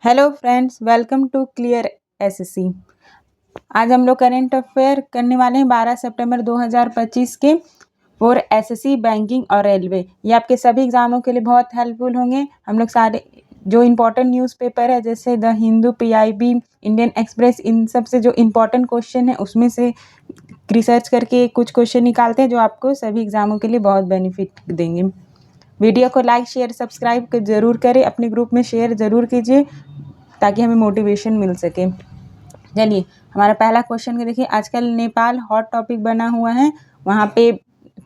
Hello friends, welcome to Clear SSC. आज हम लोग करेंट अफेयर करने वाले हैं 12 सितंबर 2025 के फॉर एसएससी, बैंकिंग और रेलवे। ये आपके सभी एग्जामों के लिए बहुत हेल्पफुल होंगे। हम लोग सारे जो इम्पोर्टेंट न्यूज़पेपर है जैसे the Hindu, PIB, Indian Express, इन सब से जो इम्पोर्टेंट क्वेश्चन है उसमें से रिसर्च करके कुछ क्वेश्चन निकालते हैं जो आपको सभी एग्जामों के लिए बहुत बेनिफिट देंगे। वीडियो को लाइक, शेयर, सब्सक्राइब ज़रूर करें, अपने ग्रुप में शेयर ज़रूर कीजिए ताकि हमें मोटिवेशन मिल सके। चलिए हमारा पहला क्वेश्चन देखिए। आजकल नेपाल हॉट टॉपिक बना हुआ है, वहाँ पे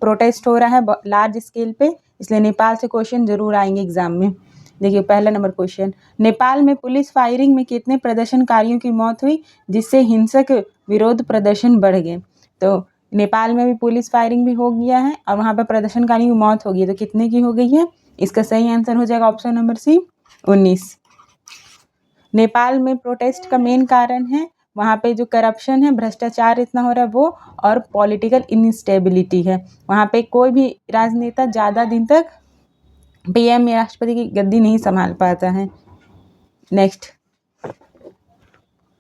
प्रोटेस्ट हो रहा है लार्ज स्केल पे, इसलिए नेपाल से क्वेश्चन जरूर आएंगे एग्जाम में। देखिए पहला नंबर क्वेश्चन, नेपाल में पुलिस फायरिंग में कितने प्रदर्शनकारियों की मौत हुई जिससे हिंसक विरोध प्रदर्शन बढ़ गए। तो नेपाल में भी पुलिस फायरिंग भी हो गया है और वहाँ पर प्रदर्शनकारियों की मौत हो गई है, तो कितने की हो गई है? इसका सही आंसर हो जाएगा ऑप्शन नंबर सी, 19। नेपाल में प्रोटेस्ट का मेन कारण है वहाँ पे जो करप्शन है, भ्रष्टाचार इतना हो रहा है वो, और पॉलिटिकल इनस्टेबिलिटी है। वहाँ पे कोई भी राजनेता ज़्यादा दिन तक पीएम या राष्ट्रपति की गद्दी नहीं संभाल पाता है। नेक्स्ट,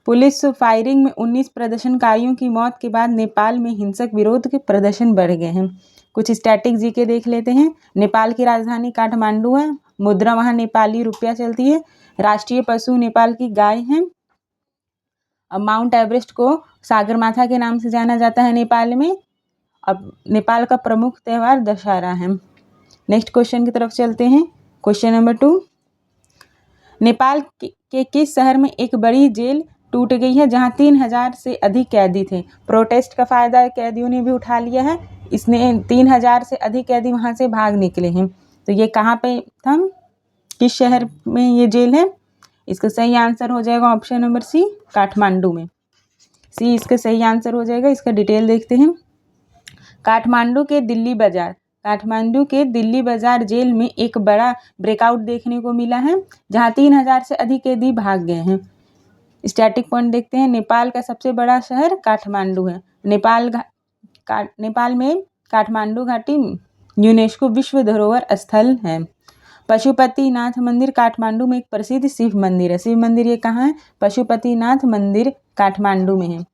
पुलिस फायरिंग में 19 प्रदर्शनकारियों की मौत के बाद नेपाल में हिंसक विरोध के प्रदर्शन बढ़ गए हैं। कुछ स्टैटिक जीके देख लेते हैं। नेपाल की राजधानी काठमांडू है, मुद्रा वहाँ नेपाली रुपया चलती है, राष्ट्रीय पशु नेपाल की गाय है, माउंट एवरेस्ट को सागरमाथा के नाम से जाना जाता है नेपाल में। अब नेपाल का प्रमुख त्यौहार दशहरा है। नेक्स्ट क्वेश्चन की तरफ चलते हैं। क्वेश्चन नंबर 2, नेपाल के किस शहर में एक बड़ी जेल टूट गई है जहां 3000 से अधिक कैदी थे। प्रोटेस्ट का फायदा कैदियों ने भी उठा लिया है, इसने 3000 से अधिक कैदी वहां से भाग निकले हैं। तो ये कहाँ पे था, किस शहर में ये जेल है? इसका सही आंसर हो जाएगा ऑप्शन नंबर सी, काठमांडू में। सी इसका सही आंसर हो जाएगा। इसका डिटेल देखते हैं। काठमांडू के दिल्ली बाजार जेल में एक बड़ा ब्रेकआउट देखने को मिला है जहां 3000 से अधिक कैदी भाग गए हैं। स्टैटिक पॉइंट देखते हैं। नेपाल का सबसे बड़ा शहर काठमांडू है। नेपाल में काठमांडू घाटी यूनेस्को विश्व धरोहर स्थल है। पशुपतिनाथ मंदिर काठमांडू में एक प्रसिद्ध शिव मंदिर है। शिव मंदिर ये कहाँ है? पशुपतिनाथ मंदिर काठमांडू में है।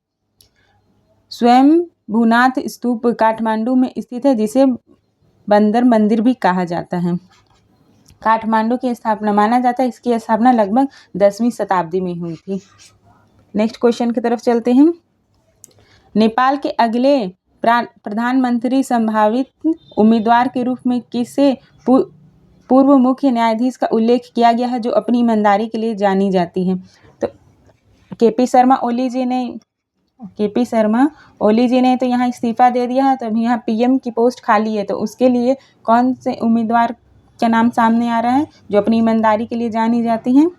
स्वयं भूनाथ स्तूप काठमांडू में स्थित है जिसे बंदर मंदिर भी कहा जाता है। काठमांडू की स्थापना माना जाता है, इसकी स्थापना लगभग 10वीं शताब्दी में हुई थी। नेक्स्ट क्वेश्चन की तरफ चलते हैं। नेपाल के अगले प्रधानमंत्री संभावित उम्मीदवार के रूप में किसे पूर्व मुख्य न्यायाधीश का उल्लेख किया गया है जो अपनी ईमानदारी के लिए जानी जाती है। तो केपी शर्मा ओली जी ने तो यहाँ इस्तीफा दे दिया है, तो अभी यहाँ पीएम की पोस्ट खाली है, तो उसके लिए कौन से उम्मीदवार का नाम सामने आ रहा है जो अपनी ईमानदारी के लिए जानी जाती हैं?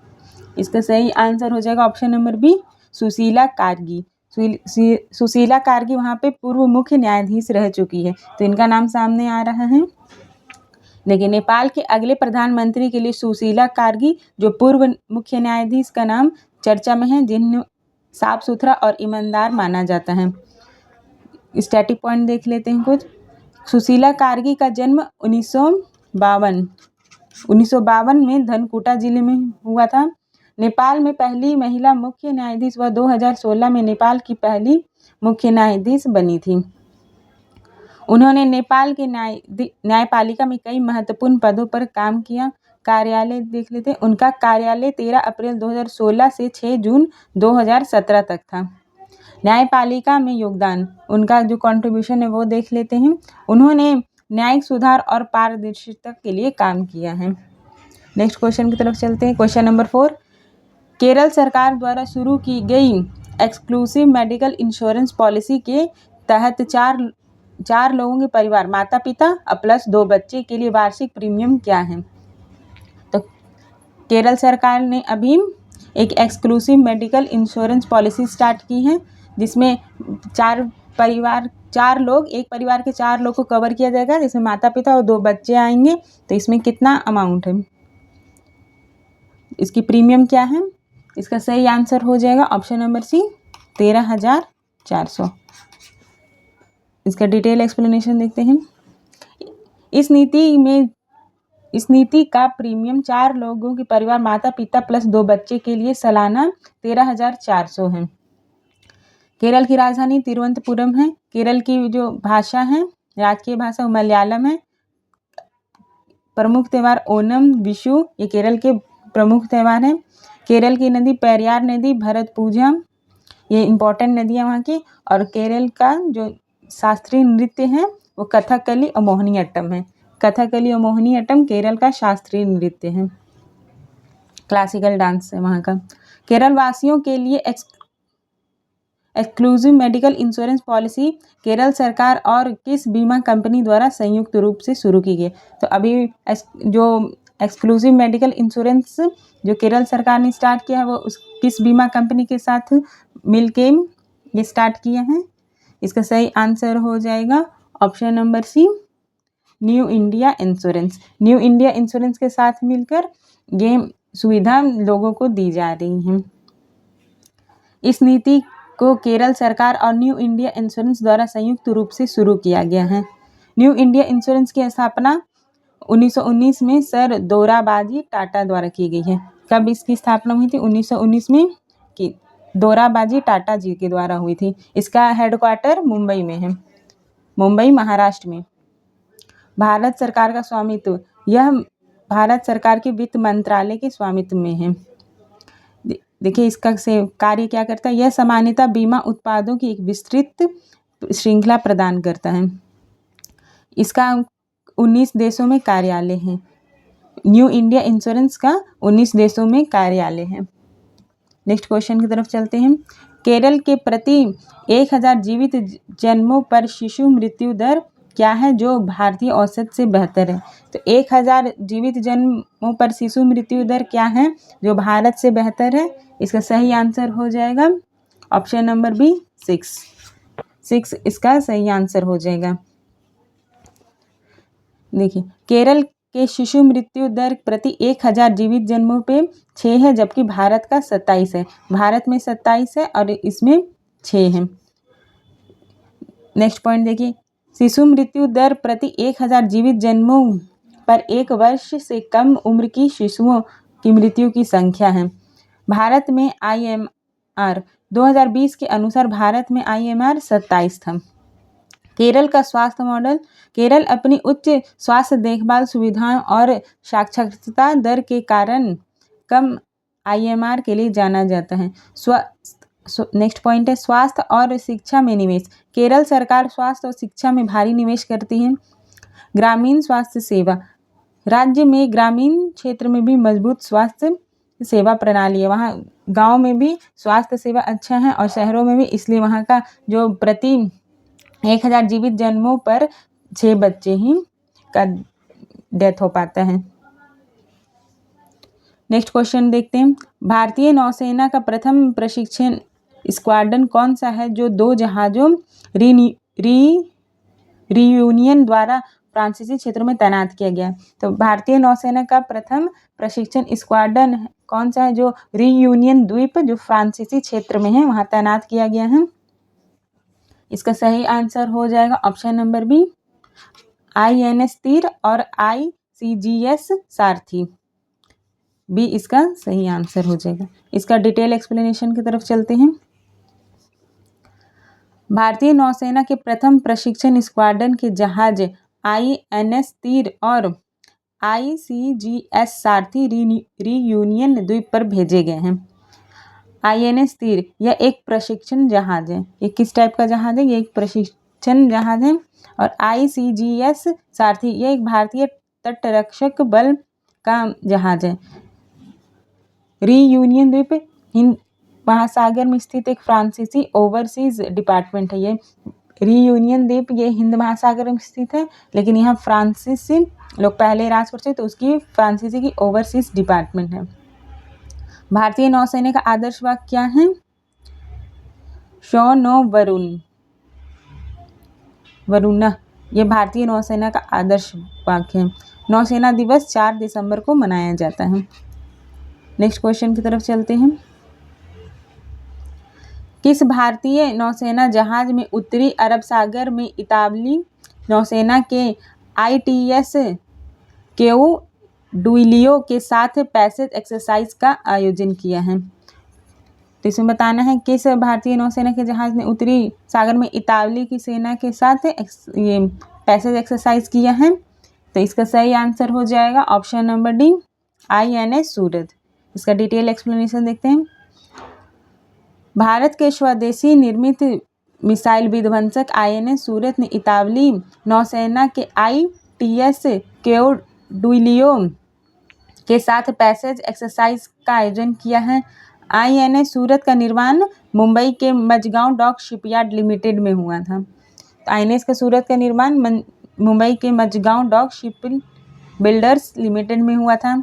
इसका सही आंसर हो जाएगा option number B, Sushila Karki. Sushila Karki वहाँ पे पूर्व मुख्य न्यायाधीश रह चुकी है, तो इनका नाम सामने आ रहा है। लेकिन नेपाल के अगले प्रधानमंत्री के लिए सुशीला कारगी जो पूर्व मुख्य न्यायाधीश का नाम चर्चा में है, जिन्हें साफ सुथरा और ईमानदार माना जाता है। स्टैटिक पॉइंट देख लेते हैं कुछ। सुशीला कारगी का जन्म 1952 में धनकुटा जिले में हुआ था। नेपाल में पहली महिला मुख्य न्यायाधीश वह 2016 में नेपाल की पहली मुख्य न्यायाधीश बनी थी। उन्होंने नेपाल के न्यायपालिका में कई महत्वपूर्ण पदों पर काम किया। कार्यालय देख लेते हैं। उनका कार्यालय 13 अप्रैल 2016 से 6 जून 2017 तक था। न्यायपालिका में योगदान, उनका जो कंट्रीब्यूशन है वो देख लेते हैं। उन्होंने न्यायिक सुधार और पारदर्शिता के लिए काम किया है। नेक्स्ट क्वेश्चन की तरफ चलते हैं। क्वेश्चन नंबर 4, केरल सरकार द्वारा शुरू की गई एक्सक्लूसिव मेडिकल इंश्योरेंस पॉलिसी के तहत चार लोगों के परिवार, माता पिता प्लस 2 बच्चे के लिए वार्षिक प्रीमियम क्या है? तो केरल सरकार ने अभी एक exclusive medical insurance policy start की है जिसमें एक परिवार के 4 लोग को कवर किया जाएगा, जिसमें माता पिता और 2 बच्चे आएंगे। तो इसमें कितना अमाउंट है, इसकी प्रीमियम क्या है? इसका सही आंसर हो जाएगा ऑप्शन नंबर सी, 13,400। इसका डिटेल एक्सप्लेनेशन देखते हैं। इस नीति में इस नीति का प्रीमियम 4 लोगों के परिवार माता पिता प्लस 2 बच्चे के लिए सालाना 13,400 है। केरल की राजधानी तिरुवनंतपुरम है। केरल की जो भाषा है, राजकीय भाषा वो मलयालम है। प्रमुख त्यौहार ओणम, विशु, ये केरल के प्रमुख त्यौहार हैं। केरल की नदी पेरियार नदी, भरतपुजा, ये इम्पोर्टेंट नदियाँ वहाँ की। और केरल का जो शास्त्रीय नृत्य है वो कथकली और मोहिनीअट्टम है। कथकली और मोहिनीअट्टम केरल का शास्त्रीय नृत्य है, क्लासिकल डांस है वहाँ का। केरल वासियों के लिए exclusive medical insurance policy Kerala सरकार और किस बीमा कंपनी द्वारा संयुक्त रूप से शुरू की गई? तो अभी जो एक्सक्लूसिव मेडिकल इंश्योरेंस जो केरल सरकार ने स्टार्ट किया है वो किस बीमा कंपनी के साथ मिलके ये स्टार्ट किया है? इसका सही आंसर हो जाएगा option number C, New India insurance. New India insurance के साथ मिलकर ये सुविधा लोगों को दी जा रही है। इस नीति को केरल सरकार और न्यू इंडिया इंश्योरेंस द्वारा संयुक्त रूप से शुरू किया गया है। न्यू इंडिया इंश्योरेंस की स्थापना 1919 में सर दोराबाजी टाटा द्वारा की गई है। कब इसकी स्थापना हुई थी? 1919 में कि दोराबाजी टाटा जी के द्वारा हुई थी। इसका हेडक्वार्टर मुंबई में है, मुंबई महाराष्ट्र में। भारत सरकार का स्वामित्व, यह भारत सरकार के वित्त मंत्रालय के स्वामित्व में है। देखिए इसका से कार्य क्या करता है, यह सामान्यतः बीमा उत्पादों की एक विस्तृत श्रृंखला प्रदान करता है। इसका 19 देशों में कार्यालय है। न्यू इंडिया इंश्योरेंस का 19 देशों में कार्यालय है। नेक्स्ट क्वेश्चन की तरफ चलते हैं। केरल के प्रति 1000 जीवित जन्मों पर शिशु मृत्यु दर क्या है जो भारतीय औसत से बेहतर है? तो 1000 जीवित जन्मों पर शिशु मृत्यु दर क्या है जो भारत से बेहतर है? इसका सही आंसर हो जाएगा ऑप्शन नंबर बी, 6 इसका सही आंसर हो जाएगा। देखिए केरल के शिशु मृत्यु दर प्रति 1000 जीवित जन्मों पे 6 है, जबकि भारत का 27 है। भारत में 27 है और इसमें 6 है। नेक्स्ट पॉइंट देखिए, शिशु मृत्यु दर प्रति 1000 जीवित जन्मों पर 1 वर्ष से कम उम्र की शिशुओं की मृत्यु की संख्या है। भारत में IMR 2020 के अनुसार भारत में IMR 27 था। केरल का स्वास्थ्य मॉडल, केरल अपनी उच्च स्वास्थ्य देखभाल सुविधाओं और साक्षरता दर के कारण कम IMR के लिए जाना जाता है। नेक्स्ट पॉइंट है स्वास्थ्य और शिक्षा में निवेश। केरल सरकार स्वास्थ्य और शिक्षा में भारी निवेश करती है। ग्रामीण स्वास्थ्य सेवा, राज्य में ग्रामीण क्षेत्र में भी मजबूत स्वास्थ्य सेवा प्रणाली है। वहाँ गांव में भी स्वास्थ्य सेवा अच्छा है और शहरों में भी, इसलिए वहाँ का जो प्रति 1000 जीवित जन्मों पर 6 बच्चे ही का डेथ हो पाता है। नेक्स्ट क्वेश्चन देखते हैं। भारतीय नौसेना का प्रथम प्रशिक्षण स्क्वाड्रन कौन सा है जो 2 जहाजों रीयूनियन द्वारा फ्रांसीसी क्षेत्रों में तैनात किया गया? तो भारतीय नौसेना का प्रथम प्रशिक्षण स्क्वाड्रन कौन सा है जो रीयूनियन द्वीप जो फ्रांसीसी क्षेत्र में है वहां तैनात किया गया है? इसका सही आंसर हो जाएगा ऑप्शन नंबर बी, INS तीर और ICGS सारथी, बी इसका सही आंसर हो जाएगा। इसका डिटेल एक्सप्लेनेशन की तरफ चलते हैं। भारतीय नौसेना के प्रथम प्रशिक्षण स्क्वाड्रन के जहाज INS तीर और ICGS सारथी रीयूनियन द्वीप पर भेजे गए हैं। INS तीर यह एक प्रशिक्षण जहाज है। ये किस टाइप का जहाज है? ये एक प्रशिक्षण जहाज है। और ICGS सारथी यह एक भारतीय तटरक्षक बल का जहाज है। रीयूनियन द्वीप हिंद महासागर में स्थित एक फ्रांसीसी ओवरसीज डिपार्टमेंट है। ये रीयूनियन द्वीप ये हिंद महासागर में स्थित है, लेकिन यहाँ फ्रांसीसी लोग पहले राज करते थे तो उसकी फ्रांसीसी की ओवरसीज डिपार्टमेंट है। भारतीय नौसेना का आदर्श वाक्य क्या है? शो नो वरुणा, ये भारतीय नौसेना का आदर्श वाक्य है। नौसेना दिवस 4 दिसंबर को मनाया जाता है। नेक्स्ट क्वेश्चन की तरफ चलते हैं। किस भारतीय नौसेना जहाज में उत्तरी अरब सागर में इतालवी नौसेना के ITS केयू डुइलियो के साथ पैसेज एक्सरसाइज का आयोजन किया है। तो इसमें बताना है किस भारतीय नौसेना के जहाज ने उत्तरी सागर में इतालवी की सेना के साथ ये पैसेज एक्सरसाइज किया है। तो इसका सही आंसर हो जाएगा ऑप्शन नंबर डी, INS सूरत। इसका डिटेल एक्सप्लेनेशन देखते हैं। भारत के स्वदेशी निर्मित मिसाइल विध्वंसक INS सूरत ने इतालवी नौसेना के ITS डुइलियो के साथ पैसेज एक्सरसाइज का आयोजन किया है। INS सूरत का निर्माण मुंबई के मझगांव डॉक शिपयार्ड लिमिटेड में हुआ था। तो INS का सूरत का निर्माण मुंबई के Mazagon Dock Shipbuilders Limited में हुआ था।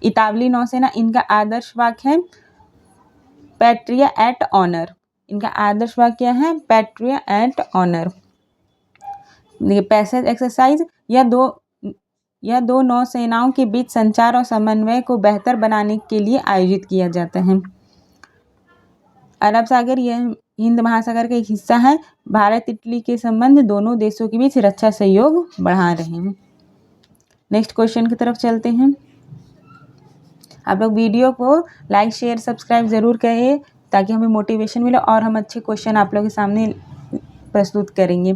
इतालवी नौसेना, इनका आदर्श वाक्य है पैट्रिया एट ऑनर। इनका आदर्श वाक्य है पैट्रिया एट ऑनर। पैसेज एक्सरसाइज यह दो नौसेनाओं के बीच संचार और समन्वय को बेहतर बनाने के लिए आयोजित किया जाता है। अरब सागर यह हिंद महासागर का एक हिस्सा है। भारत इटली के संबंध दोनों देशों के बीच रक्षा सहयोग बढ़ा रहे हैं। नेक्स्ट क्वेश्चन की तरफ चलते हैं। आप लोग वीडियो को लाइक शेयर सब्सक्राइब ज़रूर करें ताकि हमें मोटिवेशन मिले और हम अच्छे क्वेश्चन आप लोगों के सामने प्रस्तुत करेंगे।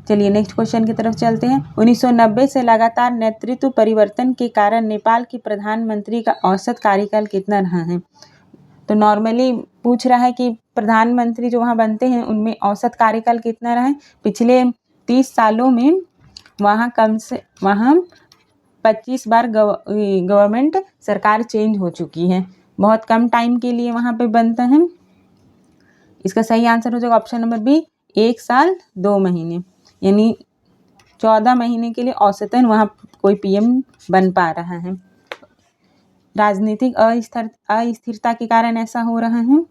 चलिए नेक्स्ट क्वेश्चन की तरफ चलते हैं। 1990 से लगातार नेतृत्व परिवर्तन के कारण नेपाल की प्रधानमंत्री का औसत कार्यकाल कितना रहा है? तो नॉर्मली पूछ रहा है कि प्रधानमंत्री जो वहाँ बनते हैं उनमें औसत कार्यकाल कितना रहा है। पिछले 30 सालों में वहाँ 25 बार गवर्नमेंट सरकार चेंज हो चुकी है। बहुत कम टाइम के लिए वहाँ पे बनता है। इसका सही आंसर हो जाएगा ऑप्शन नंबर बी, 1 साल 2 महीने, यानी 14 महीने के लिए औसतन वहाँ कोई PM बन पा रहा है। राजनीतिक अस्थिरता के कारण ऐसा हो रहा है।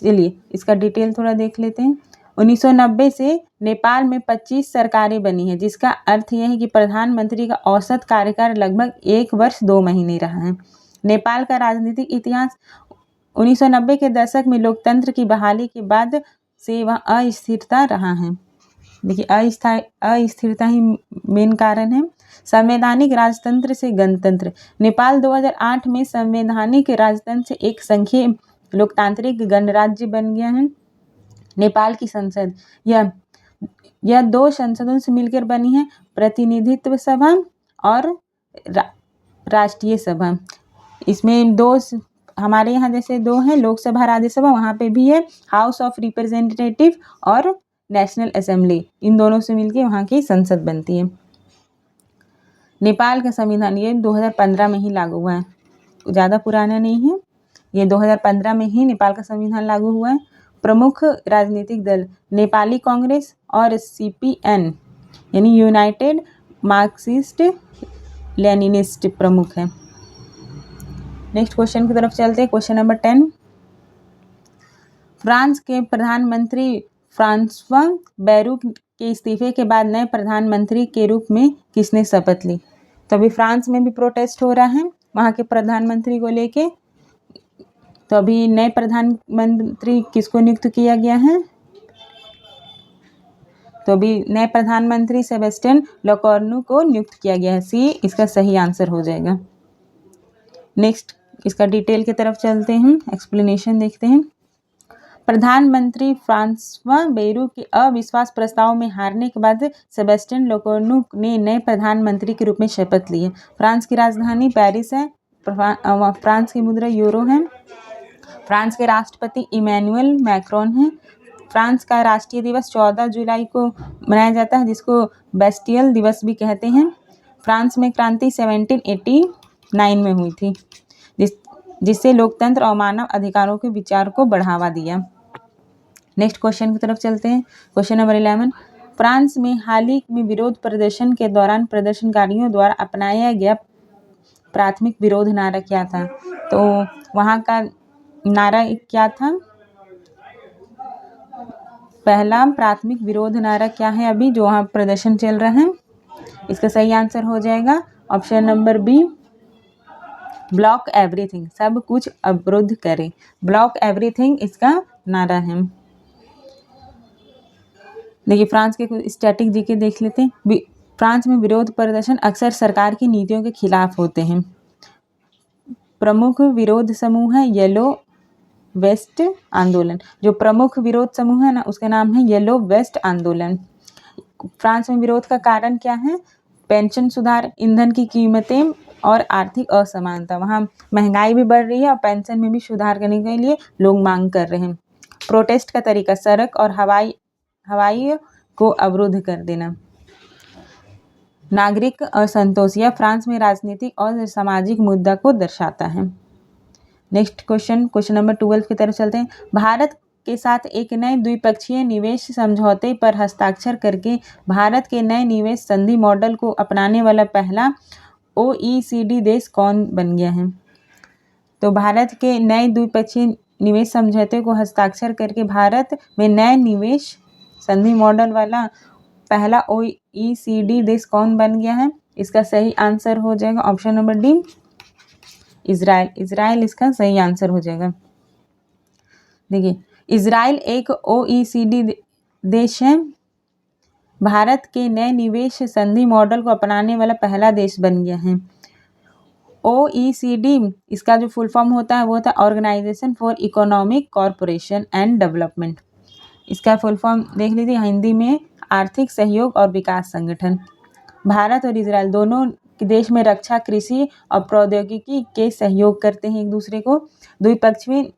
चलिए इसका डिटेल थोड़ा देख लेते हैं। 1990 से नेपाल में 25 सरकारें बनी हैं, जिसका अर्थ यह है कि प्रधानमंत्री का औसत कार्यकाल लगभग 1 वर्ष 2 महीने रहा है। नेपाल का राजनीतिक इतिहास 1990 के दशक में लोकतंत्र की बहाली के बाद से वह अस्थिरता रहा है। देखिए अस्थिरता ही मेन कारण है। संवैधानिक राजतंत्र से गणतंत्र। नेपाल 2008 में संवैधानिक राजतंत्र से एक संघीय लोकतांत्रिक गणराज्य बन गया है। नेपाल की संसद यह 2 संसदों से मिलकर बनी है, प्रतिनिधित्व सभा और राष्ट्रीय सभा। इसमें 2 हमारे यहाँ जैसे 2 हैं, लोकसभा राज्यसभा, वहाँ पे भी है हाउस ऑफ रिप्रेजेंटेटिव और नेशनल असेंबली। इन दोनों से मिलकर वहाँ की संसद बनती है। नेपाल का संविधान ये 2015 में ही लागू हुआ है, ज़्यादा पुराना नहीं है। ये 2015 में ही नेपाल का संविधान लागू हुआ है। प्रमुख राजनीतिक दल नेपाली कांग्रेस और CPN यानी यूनाइटेड मार्क्सिस्ट लेनिनिस्ट प्रमुख है। नेक्स्ट क्वेश्चन की तरफ चलते हैं। Question number 10। फ्रांस के प्रधानमंत्री फ्रांसवा बैरू के इस्तीफे के बाद नए प्रधानमंत्री के रूप में किसने शपथ ली? तो अभी फ्रांस में भी प्रोटेस्ट हो रहा है वहाँ के प्रधानमंत्री को लेके। तो अभी नए प्रधानमंत्री किसको नियुक्त किया गया है? तो अभी नए प्रधानमंत्री सेबेस्टियन लेकॉर्नु को नियुक्त किया गया है। सी इसका सही आंसर हो जाएगा। नेक्स्ट इसका डिटेल की तरफ चलते हैं, एक्सप्लेनेशन देखते हैं। प्रधानमंत्री फ्रांसवा बैरू के अविश्वास प्रस्ताव में हारने के बाद सेबेस्टियन लेकॉर्नु ने नए प्रधानमंत्री के रूप में शपथ ली है। फ्रांस की राजधानी पेरिस है। फ्रांस की मुद्रा यूरो है। फ्रांस के राष्ट्रपति इमैनुअल मैक्रोन हैं। फ्रांस का राष्ट्रीय दिवस 14 जुलाई को मनाया जाता है, जिसको बेस्टियल दिवस भी कहते हैं। फ्रांस में क्रांति 1789 में हुई थी, जिससे लोकतंत्र और मानव अधिकारों के विचार को बढ़ावा दिया। नेक्स्ट क्वेश्चन की तरफ चलते हैं। Question number 11। फ्रांस में हाल ही में विरोध प्रदर्शन के दौरान प्रदर्शनकारियों द्वारा अपनाया गया प्राथमिक विरोध नारा क्या था? तो वहाँ का नारा क्या था? पहला प्राथमिक विरोध नारा क्या है अभी जो वहाँ प्रदर्शन चल रहा है? इसका सही आंसर हो जाएगा option number B, block everything, सब कुछ अवरुद्ध करें। ब्लॉक एवरीथिंग इसका नारा है। देखिए फ्रांस के कुछ स्टैटिक जीके देख लेते हैं। फ्रांस में विरोध प्रदर्शन अक्सर सरकार की नीतियों के खिलाफ होते हैं। प्रमुख विरोध समूह है येलो वेस्ट आंदोलन। जो प्रमुख विरोध समूह है ना, उसका नाम है येलो वेस्ट आंदोलन। फ्रांस में विरोध का कारण क्या है? पेंशन सुधार, ईंधन की कीमतें और आर्थिक असमानता। वहाँ महंगाई भी बढ़ रही है और पेंशन में भी सुधार करने के लिए लोग मांग कर रहे हैं। प्रोटेस्ट का तरीका सड़क और हवाई को अवरुद्ध कर देना। नागरिक असंतोष, यह फ्रांस में राजनीतिक और सामाजिक मुद्दा को दर्शाता है। नेक्स्ट क्वेश्चन नंबर 12 की तरफ चलते हैं। भारत के साथ एक नए द्विपक्षीय निवेश समझौते पर हस्ताक्षर करके भारत के नए निवेश संधि मॉडल को अपनाने वाला पहला OECD देश कौन बन गया है? तो भारत के नए द्विपक्षीय निवेश समझौते को हस्ताक्षर करके भारत में नए निवेश संधि मॉडल वाला पहला OECD देश कौन बन गया है? इसका सही आंसर हो जाएगा ऑप्शन नंबर डी, इजराइल इसका सही आंसर हो जाएगा। देखिए, इजराइल एक OECD देश है। भारत के नए निवेश संधि मॉडल को अपनाने वाला पहला देश बन गया है। OECD इसका जो फुल फॉर्म होता है वो होता है organisation for economic corporation and development. इसका फुल फॉर्म देख लीजिए, हिंदी में आर्थिक सहयोग और विकास संगठन। भारत और इजराइल दोनों देश में रक्षा, कृषि और प्रौद्योगिकी के सहयोग करते हैं एक दूसरे को। द्विपक्षीय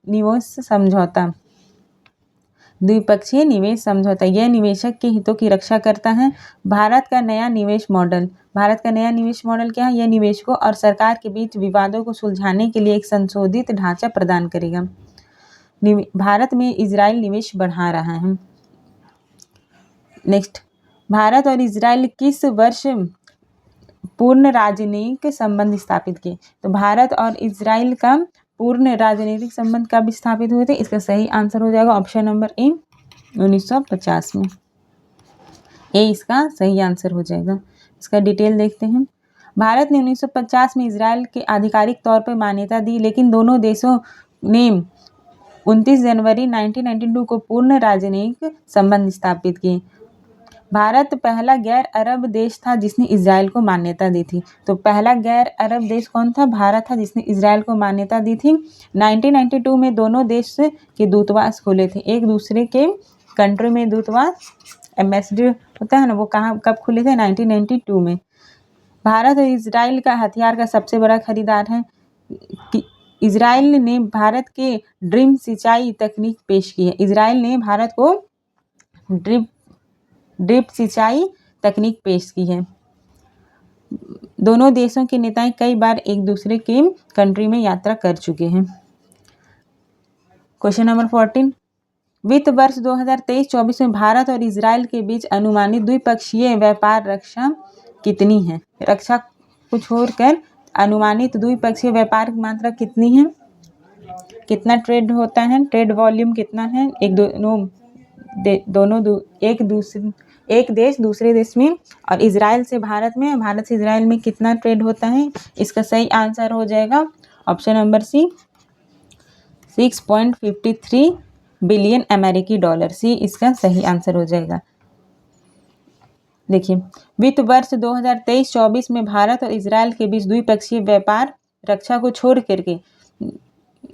निवेश समझौता यह निवेशक के हितों की रक्षा करता है। भारत का नया निवेश मॉडल क्या है? यह निवेशकों और सरकार के बीच विवादों को सुलझाने के लिए एक संशोधित ढांचा प्रदान करेगा। भारत में इजराइल निवेश बढ़ा रहा है। नेक्स्ट, भारत और इजराइल किस वर्ष पूर्ण राजनयिक संबंध स्थापित किए? तो भारत और इजराइल का पूर्ण राजनीतिक संबंध कब स्थापित हुए थे? इसका सही आंसर हो जाएगा ऑप्शन नंबर ए, 1950 में। ए इसका सही आंसर हो जाएगा। इसका डिटेल देखते हैं। भारत ने 1950 में इजराइल के आधिकारिक तौर पर मान्यता दी, लेकिन दोनों देशों ने 29 जनवरी 1992 को पूर्ण राजनयिक संबंध स्थापित किए। भारत पहला गैर अरब देश था जिसने इजराइल को मान्यता दी थी। तो पहला गैर अरब देश कौन था? भारत था, जिसने इजराइल को मान्यता दी थी। 1992 में दोनों देश के दूतावास खोले थे। एक दूसरे के कंट्री में दूतावास, एम्बेसडर होता है ना, वो कब खुले थे? 1992 में। भारत और इजराइल का हथियार का सबसे बड़ा खरीदार है। इजराइल ने भारत के ड्रीप सिंचाई तकनीक पेश की है। इजराइल ने भारत को ड्रिप सिंचाई तकनीक पेश की है। दोनों देशों के नेताएं कई बार एक दूसरे के कंट्री में यात्रा कर चुके हैं। क्वेश्चन नंबर 14, वित्त वर्ष 2023-24 में भारत और इजराइल के बीच अनुमानित द्विपक्षीय व्यापार रक्षा कितनी है? रक्षा को छोड़कर अनुमानित द्विपक्षीय व्यापार की मात्रा कितनी है? कितना ट्रेड होता है? ट्रेड वॉल्यूम कितना है? एक देश दूसरे देश में, और इजराइल से भारत में, भारत से इजराइल में कितना ट्रेड होता है? इसका सही आंसर हो जाएगा ऑप्शन नंबर सी, 6.53 बिलियन अमेरिकी डॉलर। सी इसका सही आंसर हो जाएगा। देखिए, वित्त वर्ष 2023-24 में भारत और इजराइल के बीच द्विपक्षीय व्यापार रक्षा को छोड़ करके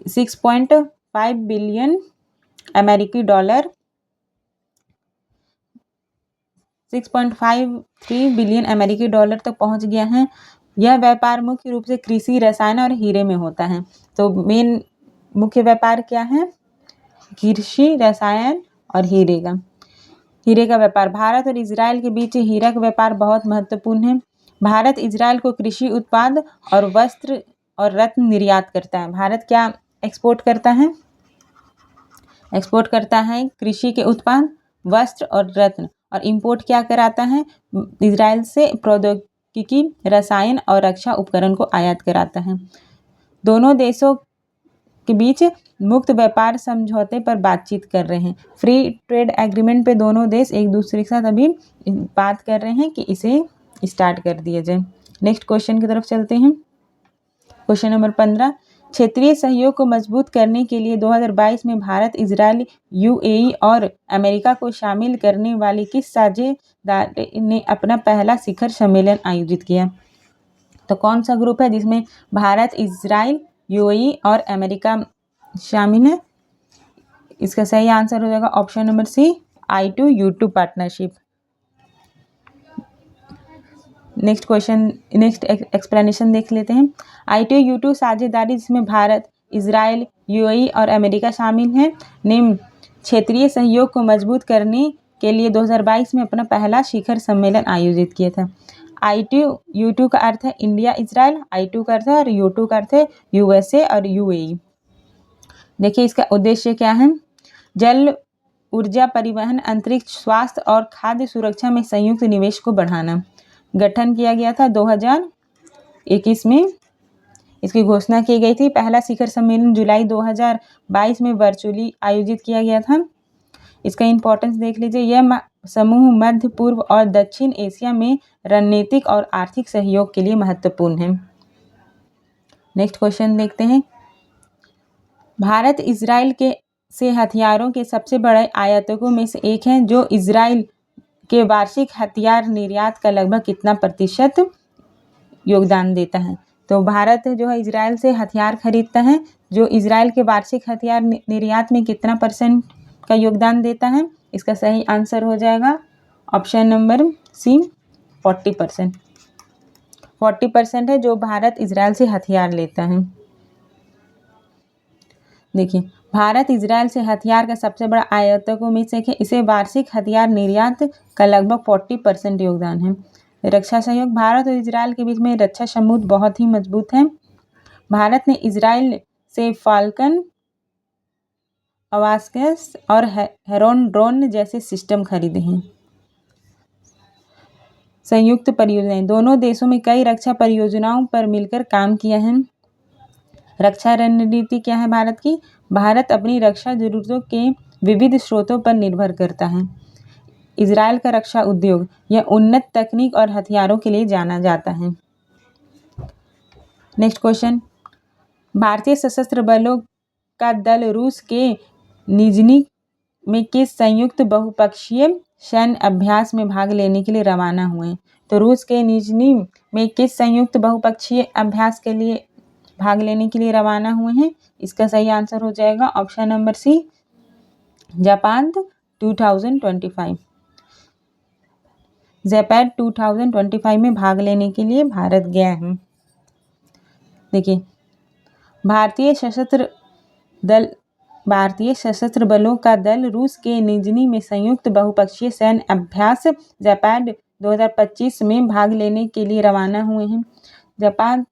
6.5 बिलियन अमेरिकी डॉलर 6.53 बिलियन अमेरिकी डॉलर तक पहुंच गया है। यह व्यापार मुख्य रूप से कृषि, रसायन और हीरे में होता है। तो मेन मुख्य व्यापार क्या है? कृषि, रसायन और हीरे का व्यापार। भारत और इजराइल के बीच हीरा का व्यापार बहुत महत्वपूर्ण है। भारत इजराइल को कृषि उत्पाद और वस्त्र और रत्न निर्यात करता है। भारत क्या एक्सपोर्ट करता है? एक्सपोर्ट करता है कृषि के उत्पाद, वस्त्र और रत्न। और इंपोर्ट क्या कराता है? इजराइल से प्रौद्योगिकी, रसायन और रक्षा उपकरण को आयात कराता है। दोनों देशों के बीच मुक्त व्यापार समझौते पर बातचीत कर रहे हैं। फ्री ट्रेड एग्रीमेंट पे दोनों देश एक दूसरे के साथ अभी बात कर रहे हैं कि इसे स्टार्ट कर दिया जाए। नेक्स्ट क्वेश्चन की तरफ चलते हैं। क्वेश्चन नंबर 15, क्षेत्रीय सहयोग को मजबूत करने के लिए 2022 में भारत, इजराइल, यूएई और अमेरिका को शामिल करने वाली किस साझेदार ने अपना पहला शिखर सम्मेलन आयोजित किया? तो कौन सा ग्रुप है जिसमें भारत, इजराइल, यूएई और अमेरिका शामिल है? इसका सही आंसर हो जाएगा option number C, I2U2 partnership. Next explanation देख लेते हैं। I2U2 साझेदारी जिसमें भारत, इजराइल, यूएई और अमेरिका शामिल हैं, ने क्षेत्रीय सहयोग को मजबूत करने के लिए 2022 में अपना पहला शिखर सम्मेलन आयोजित किया था। I2U2 का अर्थ है इंडिया, इजराइल, I2 का अर्थ है और U2 का अर्थ है यूएसए और यूएई। देखिए इसका उद्देश्य क्या है। जल, ऊर्जा, परिवहन, अंतरिक्ष, स्वास्थ्य और खाद्य सुरक्षा में संयुक्त निवेश को बढ़ाना। गठन किया गया था 2021 में, इसकी घोषणा की गई थी। पहला शिखर सम्मेलन जुलाई 2022 में वर्चुअली आयोजित किया गया था। इसका इंपॉर्टेंस देख लीजिए। यह समूह मध्य पूर्व और दक्षिण एशिया में रणनीतिक और आर्थिक सहयोग के लिए महत्वपूर्ण है। नेक्स्ट क्वेश्चन देखते हैं। भारत इजराइल से हथियारों के सबसे बड़े आयातकों में से एक है, जो इजराइल के वार्षिक हथियार निर्यात का लगभग कितना प्रतिशत योगदान देता है? तो भारत जो है इजराइल से हथियार खरीदता है, जो इजराइल के वार्षिक हथियार निर्यात में कितना % का योगदान देता है? इसका सही आंसर हो जाएगा ऑप्शन नंबर सी, 40%। 40% है जो भारत इजराइल से हथियार लेता है। देखिए भारत इजराइल से हथियार का सबसे बड़ा आयातकों में से है। इसे वार्षिक हथियार निर्यात का लगभग 40% योगदान है। रक्षा सहयोग, भारत और इजराइल के बीच में रक्षा संबंध बहुत ही मजबूत है। भारत ने इजराइल से फाल्कन, अवास्कस और हेरोन ड्रोन जैसे सिस्टम खरीदे हैं। संयुक्त परियोजनाएं, दोनों देशों में कई रक्षा परियोजनाओं पर मिलकर काम किया है। रक्षा रणनीति क्या है भारत की? भारत अपनी रक्षा जरूरतों के विविध स्रोतों पर निर्भर करता है। इजराइल का रक्षा उद्योग यह उन्नत तकनीक और हथियारों के लिए जाना जाता है। Next question. भारतीय सशस्त्र बलों का दल रूस के निजनी में किस संयुक्त बहुपक्षीय सैन्य अभ्यास में भाग लेने के लिए रवाना हुए? तो रूस के निजनी में किस संयुक्त बहुपक्षीय अभ्यास के लिए भाग लेने के लिए रवाना हुए हैं? इसका सही आंसर हो जाएगा option number C, Japan 2025। Japan 2025 में भाग लेने के लिए भारत गया है। देखिए भारतीय सशस्त्र बलों का दल रूस के निजनी में संयुक्त बहुपक्षीय सैन्य अभ्यास जापान 2025 में भाग लेने के लिए रवाना हुए हैं। जापान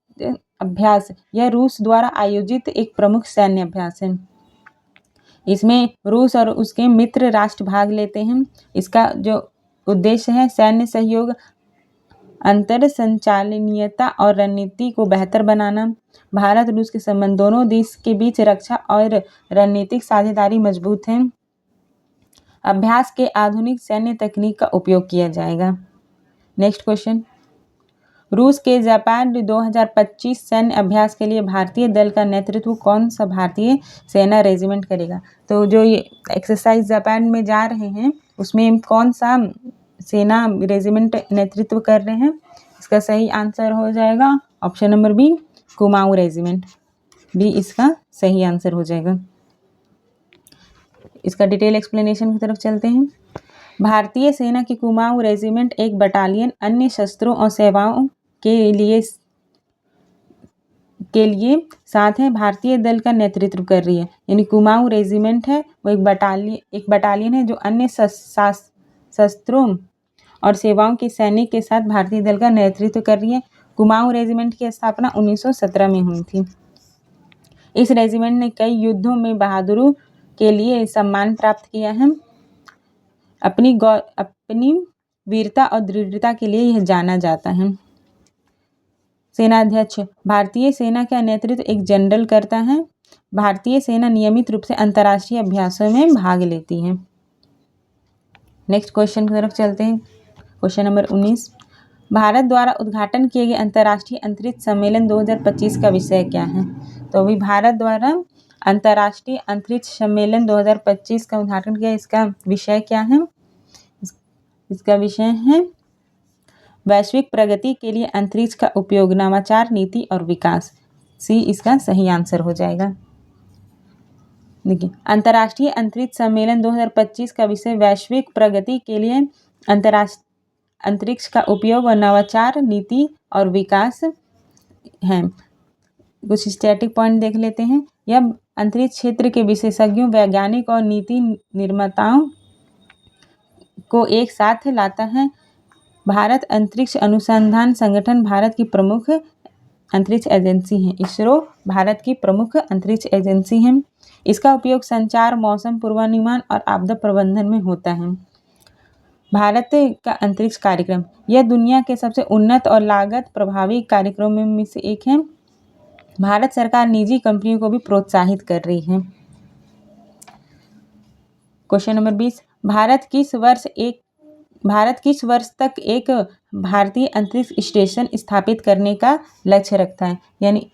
अभ्यास यह रूस द्वारा आयोजित एक प्रमुख सैन्य अभ्यास है। इसमें रूस और उसके मित्र राष्ट्र भाग लेते हैं। इसका जो उद्देश्य है सैन्य सहयोग, अंतर संचालनीयता और रणनीति को बेहतर बनाना। भारत रूस के संबंध, दोनों देश के बीच रक्षा और रणनीतिक साझेदारी मजबूत है। अभ्यास के आधुनिक सैन्य तकनीक का उपयोग किया जाएगा। Next question. रूस के जापान 2025 सैन्य अभ्यास के लिए भारतीय दल का नेतृत्व कौन सा भारतीय सेना रेजिमेंट करेगा? तो जो ये एक्सरसाइज जापान में जा रहे हैं उसमें कौन सा सेना रेजिमेंट नेतृत्व कर रहे हैं? इसका सही आंसर हो जाएगा option number B, Kumaon regiment. B इसका सही आंसर हो जाएगा। इसका डिटेल एक्सप्लेनेशन की तरफ चलते हैं। भारतीय सेना की कुमाऊं रेजिमेंट एक बटालियन अन्य शस्त्रों और सेवाओं के लिए साथ है भारतीय दल का नेतृत्व कर रही है। यानी कुमाऊं रेजिमेंट है वो एक बटालियन है जो अन्य शस्त्रों और सेवाओं के सैनिक के साथ भारतीय दल का नेतृत्व कर रही है। कुमाऊं रेजिमेंट की स्थापना 1917 में हुई थी। इस रेजिमेंट ने कई युद्धों में बहादुरी के लिए सम्मान प्राप्त किया है। अपनी वीरता और दृढ़ता के लिए यह जाना जाता है। सेनाध्यक्ष, भारतीय सेना का नेतृत्व एक जनरल करता है। भारतीय सेना नियमित रूप से अंतर्राष्ट्रीय अभ्यासों में भाग लेती है। नेक्स्ट क्वेश्चन की तरफ चलते हैं। Question number 19। भारत द्वारा उद्घाटन किए गए अंतर्राष्ट्रीय अंतरिक्ष सम्मेलन 2025 का विषय क्या है? तो अभी भारत द्वारा अंतर्राष्ट्रीय अंतरिक्ष सम्मेलन 2025 का उद्घाटन किया। इसका विषय क्या है? इसका विषय है वैश्विक प्रगति के लिए अंतरिक्ष का उपयोग, नवाचार, नीति और विकास। सी इसका सही आंसर हो जाएगा। देखिए, अंतर्राष्ट्रीय अंतरिक्ष सम्मेलन 2025 का विषय वैश्विक प्रगति के लिए अंतरिक्ष का उपयोग और नवाचार, नीति और विकास है। कुछ स्टैटिक पॉइंट देख लेते हैं। यह अंतरिक्ष क्षेत्र के विशेषज्ञों, वैज्ञानिक और नीति निर्माताओं को एक साथ लाता है। भारत अंतरिक्ष अनुसंधान संगठन भारत की प्रमुख अंतरिक्ष एजेंसी है। इसरो भारत की प्रमुख अंतरिक्ष एजेंसी है। इसका उपयोग संचार, मौसम पूर्वानुमान और आपदा प्रबंधन में होता है। भारत का अंतरिक्ष कार्यक्रम, यह दुनिया के सबसे उन्नत और लागत प्रभावी कार्यक्रमों में से एक है। भारत सरकार निजी कंपनियों को भी प्रोत्साहित कर रही है। क्वेश्चन नंबर 20, भारत किस वर्ष तक एक भारतीय अंतरिक्ष स्टेशन स्थापित करने का लक्ष्य रखता है? यानी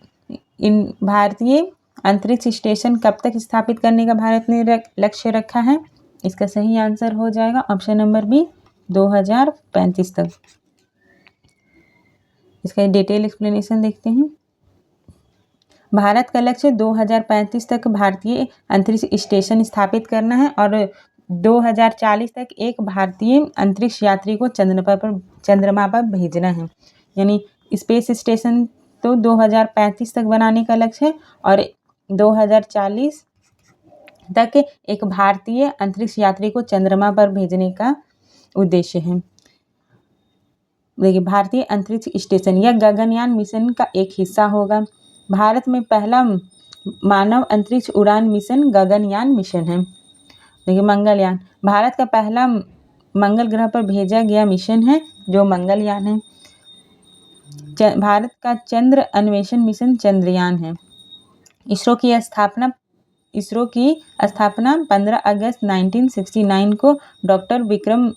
इन भारतीय अंतरिक्ष स्टेशन कब तक स्थापित करने का भारत ने लक्ष्य रखा है? इसका सही आंसर हो जाएगा ऑप्शन नंबर बी, 2035 तक। इसका डिटेल एक्सप्लेनेशन देखते हैं। भारत का लक्ष्य 2035 तक भारतीय अंतरिक्ष स्टेशन स्थापित करना है और 2040 तक एक भारतीय अंतरिक्ष यात्री को चंद्रमा पर भेजना है। यानी स्पेस स्टेशन तो 2035 तक बनाने का लक्ष्य है और 2040 तक एक भारतीय अंतरिक्ष यात्री को चंद्रमा पर भेजने का उद्देश्य है। देखिए, भारतीय अंतरिक्ष स्टेशन यह गगनयान मिशन का एक हिस्सा होगा। भारत में पहला मानव अंतरिक्ष उड़ान मिशन गगनयान मिशन है। देखिए, मंगलयान भारत का पहला मंगल ग्रह पर भेजा गया मिशन है जो मंगलयान है। भारत का चंद्र अन्वेषण मिशन चंद्रयान है। इसरो की स्थापना 15 अगस्त 1969 को डॉक्टर विक्रम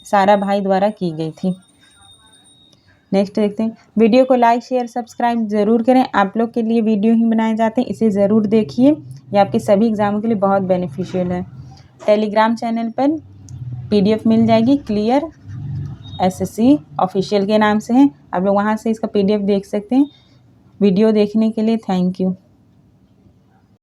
साराभाई द्वारा की गई थी। नेक्स्ट देखते हैं। वीडियो को लाइक, शेयर, सब्सक्राइब जरूर करें। आप लोग के लिए वीडियो ही बनाए जाते हैं, इसे ज़रूर देखिए। ये आपके सभी एग्जामों के लिए बहुत बेनिफिशियल है। टेलीग्राम चैनल पर PDF मिल जाएगी, क्लियर SSC ऑफिशियल के नाम से है। आप लोग वहाँ से इसका PDF देख सकते हैं। वीडियो देखने के लिए थैंक यू।